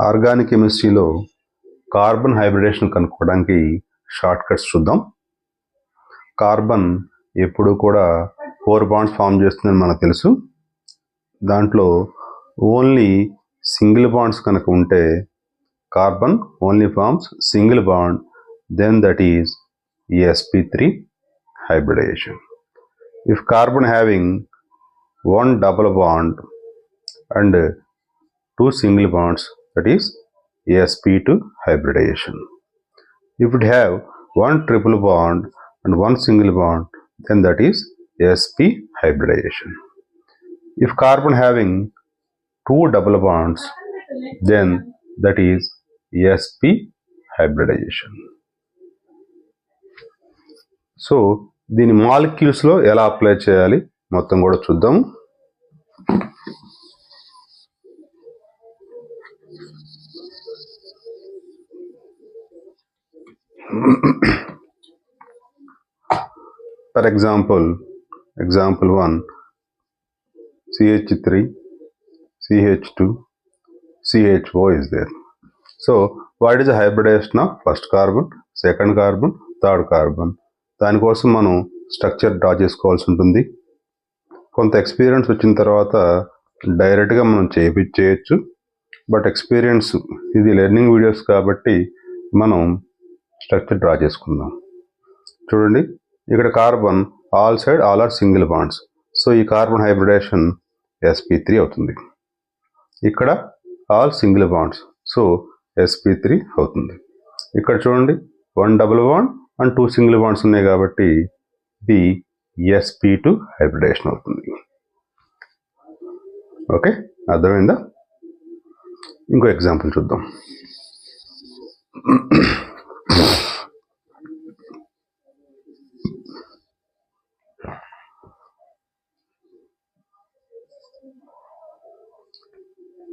Organic కెమిస్ట్రీలో carbon hybridisation కనుక్కోవడానికి short cuts చూద్దాం. కార్బన్ ఎప్పుడు కూడా 4 బాండ్స్ ఫామ్ చేస్తుందని మనకు తెలుసు. దాంట్లో ఓన్లీ సింగిల్ బాండ్స్ కనుక ఉంటే carbon only forms single bond, then that is sp3 hybridization. If carbon having one double bond and 2 single bonds, that is sp2 hybridization. If it have one triple bond and one single bond, then that is sp hybridization. If carbon having 2 double bonds, then that is sp hybridization. So దీని మాలిక్యూల్స్లో ఎలా apply చేయాలి మొత్తం కూడా చూద్దాం. For example 1, CH3, CH2, CHO is there. So what is the hybridization of first carbon, second carbon, third carbon? దానికోసం మనం structure draw చేసుకోవాల్సి ఉంటుంది. కొంత ఎక్స్పీరియన్స్ వచ్చిన తర్వాత డైరెక్ట్గా మనం చేయొచ్చు. బట్ ఎక్స్పీరియన్స్ ఇది లెర్నింగ్ వీడియోస్ కాబట్టి మనం స్ట్రక్చర్ డ్రా చేసుకుందాం. చూడండి, ఇక్కడ carbon all are single bonds. So ఈ కార్బన్ హైబ్రిడేషన్ sp3 అవుతుంది. ఇక్కడ all single bonds, so sp3 అవుతుంది. ఇక్కడ చూడండి, 1 double bond and 2 single bonds ఉన్నాయి కాబట్టి ఇది sp2 హైబ్రిడేషన్ అవుతుంది. ఓకే, అర్థమైందా? ఇంకో ఎగ్జాంపుల్ చూద్దాం.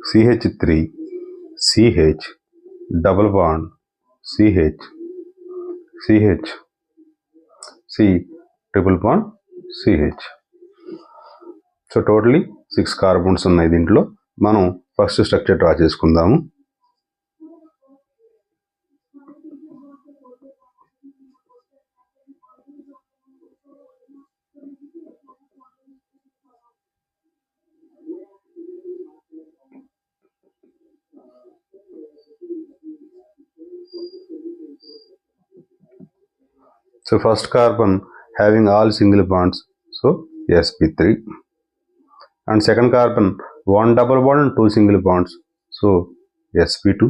CH3 CH double bond CH CH C triple bond CH. So totally 6 carbons ఉన్నాయి దీంట్లో. మనం ఫస్ట్ స్ట్రక్చర్ డ్రా చేసుకుందాము. So first carbon having all single bonds, so sp3, and second carbon 1 double bond and 2 single bonds, so sp2.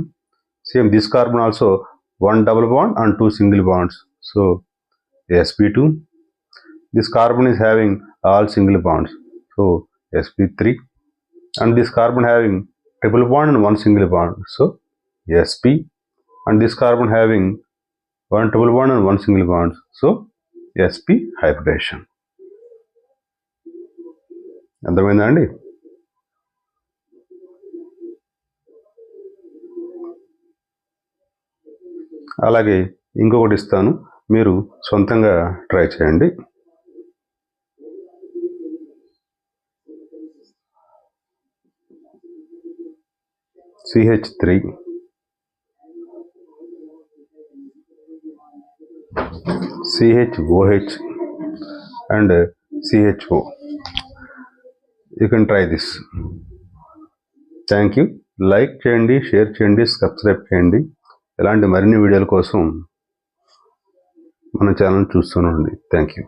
Same this carbon also 1 double bond and 2 single bonds, so sp2. This carbon is having all single bonds, so sp3, and this carbon having triple bond and 1 single bond, so sp, and this carbon having 1 triple bond and 1 single bond, so sp hybridization. అర్థమైందా అండి? అలాగే ఇంకొకటి ఇస్తాను, మీరు సొంతంగా try చేయండి. CH3 CHOH and CHO. You can try this. Thank you. Like చేయండి, share చేయండి, సబ్స్క్రైబ్ చేయండి. ఇలాంటి మరిన్ని వీడియోల కోసం మన ఛానల్ చూస్తూనే ఉండండి. Thank you.